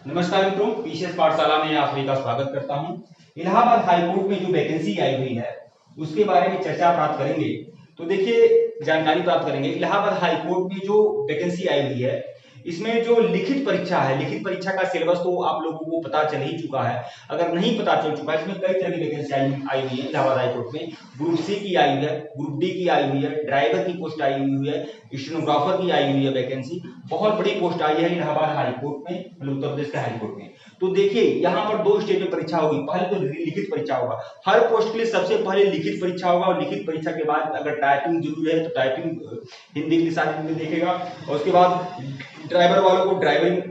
नमस्कार मित्रों, पीसीएस पाठशाला में आप सभी का स्वागत करता हूं। इलाहाबाद हाईकोर्ट में जो वैकेंसी आई हुई है उसके बारे में चर्चा प्राप्त करेंगे। तो देखिए, जानकारी प्राप्त करेंगे। इलाहाबाद हाईकोर्ट में जो वैकेंसी आई हुई है इसमें जो लिखित परीक्षा है, लिखित परीक्षा का सिलेबस तो आप लोगों को पता चल ही चुका है। अगर नहीं पता चल चुका है, इसमें कई तरह की वैकेंसी आई हुई है इलाहाबाद हाईकोर्ट में। ग्रुप सी की आई हुई है, ग्रुप डी की आई हुई है, ड्राइवर की पोस्ट आई हुई है, स्टेनोग्राफर की आई हुई है वैकेंसी। बहुत बड़ी पोस्ट आई है इलाहाबाद हाईकोर्ट में, मतलब उत्तर प्रदेश के हाईकोर्ट में। तो देखिए, यहाँ पर दो स्टेज में परीक्षा होगी। पहले तो लिखित परीक्षा होगा, हर पोस्ट के लिए सबसे पहले लिखित परीक्षा होगा, और लिखित परीक्षा के बाद अगर टाइपिंग जरूरी है तो टाइपिंग हिंदी के साथ हिंदी देखेगा, और उसके बाद ड्राइवर वालों को ड्राइविंग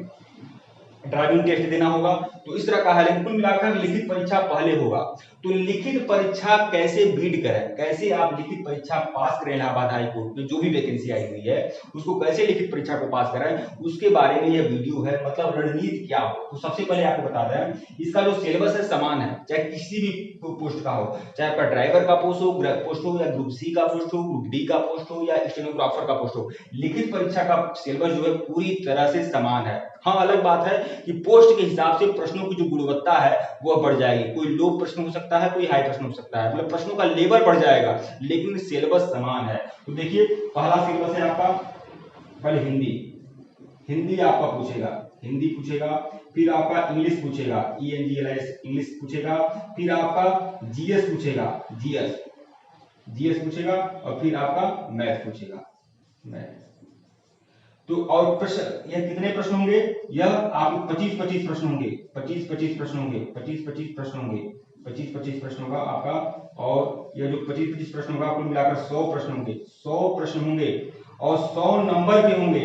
टेस्ट देना होगा। तो इस तरह का है, लेकिन कुल मिलाकर लिखित परीक्षा पहले होगा। तो लिखित परीक्षा कैसे बीट करें, कैसे आप लिखित परीक्षा पास करें इलाहाबाद हाईकोर्ट में जो भी वैकेंसी आई हुई है उसको कैसे लिखित परीक्षा को पास करें, उसके बारे में यह वीडियो है। मतलब रणनीति क्या हो, तो सबसे पहले आपको बता दें, इसका जो सिलेबस है समान है, चाहे किसी भी पोस्ट का हो, चाहे आपका ड्राइवर का पोस्ट हो या ग्रुप सी का पोस्ट हो, ग्रुप डी का पोस्ट हो या स्टेनोग्राफर का पोस्ट हो। लिखित परीक्षा का सिलेबस जो है पूरी तरह से समान है। हाँ, अलग बात है कि पोस्ट के हिसाब से प्रश्नों की जो गुणवत्ता है वह बढ़ जाएगी। कोई लो प्रश्न हो सकता है, कोई हाई प्रश्न हो सकता है, मतलब प्रश्नों का लेवल बढ़ जाएगा, लेकिन सिलेबस समान है। तो देखिए, पहला सिलेबस है आपका, पहले हिंदी आपका पूछेगा, हिंदी पूछेगा, फिर आपका इंग्लिश पूछेगा, ENGLIS इंग्लिश पूछेगा, फिर आपका जीएस पूछेगा, जीएस पूछेगा, और फिर आपका मैथ पूछेगा, मैथ। तो और प्रश्न, यह कितने प्रश्न होंगे? यह आप 25-25 प्रश्न होंगे, 25-25 प्रश्न होंगे, 25-25 प्रश्न होंगे, 25-25 प्रश्न होगा आपका। और यह जो 25-25 प्रश्न होगा कुल मिलाकर 100 प्रश्न होंगे, 100 प्रश्न होंगे, और 100 नंबर के होंगे,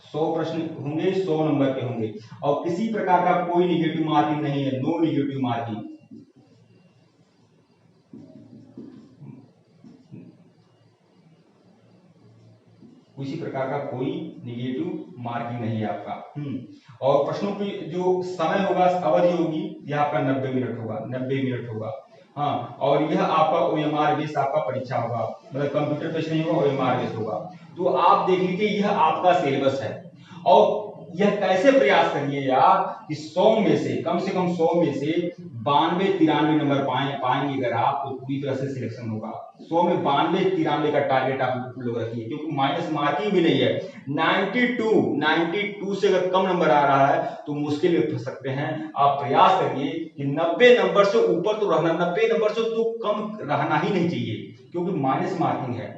100 प्रश्न होंगे, 100 नंबर के होंगे, और किसी प्रकार का कोई निगेटिव मार्किंग नहीं है, नो निगेटिव मार्किंग। किसी प्रकार का कोई निगेटिव मार्किंग नहीं है आपका। और प्रश्नों की जो समय होगा, अवधि होगी, यह आपका 90 मिनट होगा, 90 मिनट होगा। हाँ, और यह आपका OMR बेस आपका परीक्षा होगा, मतलब कंप्यूटर बेस नहीं होगा, OMR बेस होगा। तो आप देख लीजिए, यह आपका सिलेबस है। और यह कैसे प्रयास करिए यार कि 100 में से कम 100 में से 92-93 नंबर पाएंगे अगर आप, तो पूरी तरह से सिलेक्शन होगा। 100 में 92-93 का टारगेट आप लोग रखिए, क्योंकि माइनस मार्किंग भी नहीं है। 92 से अगर कम नंबर आ रहा है तो मुश्किल में फंस सकते हैं। आप प्रयास करिए कि 90 नंबर से ऊपर तो रहना, 90 नंबर से तो कम रहना ही नहीं चाहिए, क्योंकि माइनस मार्किंग है।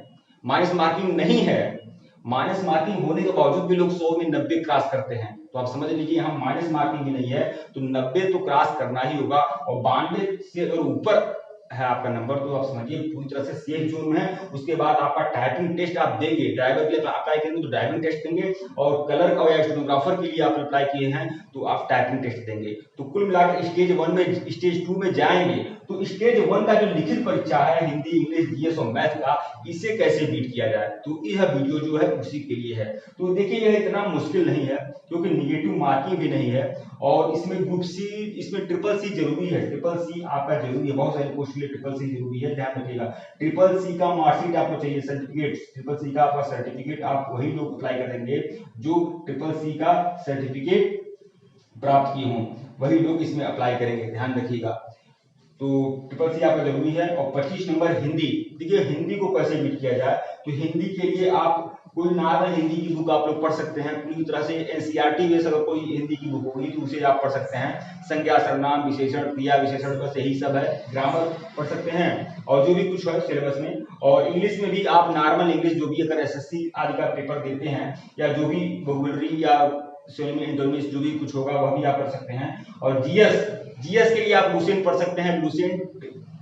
माइनस मार्किंग नहीं है, माइनस मार्किंग होने के बावजूद भी लोग 100 में 90 क्रॉस करते हैं। तो आप समझ लीजिए, यहाँ माइनस मार्किंग भी नहीं है, तो 90 तो क्रॉस करना ही होगा। और 92 से अगर ऊपर है आपका नंबर तो आप समझिए पूरी तरह से सेफ जोन में है। उसके बाद आपका टाइपिंग टेस्ट आप देंगे, ड्राइवर के लिए अप्लाई करेंगे तो ड्राइविंग टेस्ट देंगे, और कलर का या स्टेनोग्राफर के लिए आप अप्लाई किए हैं तो आप टाइपिंग टेस्ट देंगे। तो कुल मिलाकर स्टेज 1 में, स्टेज 2 में जाएंगे तो स्टेज 1 का जो लिखित परीक्षा है हिंदी, इंग्लिश, जीएस और मैथ का, इसे कैसे बीट किया जाए, तो यह वीडियो जो है उसी के लिए है। तो देखिए, यह इतना मुश्किल नहीं है, क्योंकि निगेटिव मार्किंग भी नहीं है, और इसमें ग्रुप सी, इसमें ट्रिपल सी जरूरी है, ट्रिपल सी आपका जरूरी है, बहुत सारी पोस्ट के लिए ट्रिपल सी जरूरी है, ध्यान रखिएगा। ट्रिपल सी का मार्कशीट आपको चाहिए, सर्टिफिकेट, ट्रिपल सी का आपका सर्टिफिकेट, आप वही लोग अप्लाई करेंगे जो ट्रिपल सी का सर्टिफिकेट प्राप्त किए हों, वही लोग इसमें अप्लाई करेंगे, ध्यान रखिएगा। तो ट्रिपल सी आपका जरूरी है। और 25 नंबर हिंदी। देखिए, हिंदी को कैसे बीट किया जाए, तो हिंदी के लिए आप कोई नॉर्मल हिंदी की बुक आप लोग पढ़ सकते हैं, पूरी तरह से NCERT बेस अगर कोई हिंदी की बुक होगी तो उसे आप पढ़ सकते हैं। संज्ञा, सर्वनाम, विशेषण, क्रिया विशेषण, बस यही सब है। ग्रामर पढ़ सकते हैं, और जो भी कुछ है सिलेबस में। और इंग्लिश में भी आप नॉर्मल इंग्लिश, जो भी अगर SSC आदि का पेपर देते हैं, या जो भी वोकेबलरी या सेमी इंटरमीडिएट जो भी कुछ होगा वह भी आप पढ़ सकते हैं। और जीएस के लिए आप लुसेंट पढ़ सकते हैं।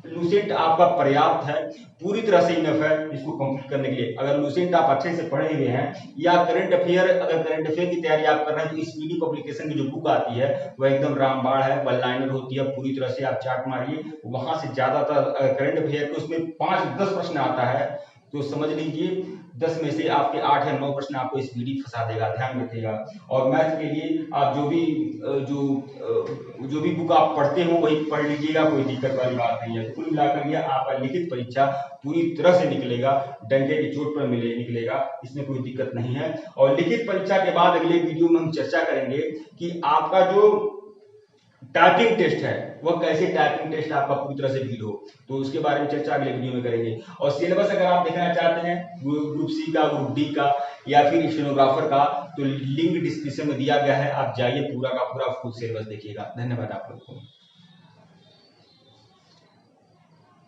लुसेंट आपका पर्याप्त है, पूरी तरह से इनफ है इसको कंप्लीट करने के लिए। अगर लुसेंट आप अच्छे से पढ़े हुए हैं, या करंट अफेयर, अगर करंट अफेयर की तैयारी आप कर रहे हैं तो स्पीडी पब्लिकेशन की जो बुक आती है वह एकदम रामबाण है, वन लाइनर होती है, पूरी तरह से आप चार्ट मारिए, वहां से ज्यादातर करंट अफेयर के उसमें 5-10 प्रश्न आता है, तो समझ लीजिए 10 में से आपके 8 या 9 प्रश्न आपको इस पीडी फंसा देगा, ध्यान रखिएगा। और मैथ के लिए आप जो भी बुक आप पढ़ते हो वही पढ़ लीजिएगा, कोई दिक्कत वाली बात नहीं है। तो कुल मिलाकर यह आपका लिखित परीक्षा पूरी तरह से निकलेगा, डंके की चोट पर निकलेगा, इसमें कोई दिक्कत नहीं है। और लिखित परीक्षा के बाद अगले वीडियो में हम चर्चा करेंगे कि आपका जो टाइपिंग टेस्ट है वह कैसे टाइपिंग टेस्ट आपका पूरी तरह से भीड़ हो, तो उसके बारे में चर्चा अगले वीडियो में करेंगे। और सिलेबस अगर आप देखना चाहते हैं ग्रुप सी का, ग्रुप डी का या फिर स्टेनोग्राफर का, तो लिंक डिस्क्रिप्शन में दिया गया है, आप जाइए पूरा का पूरा फुल सिलेबस देखिएगा। धन्यवाद आप लोग को।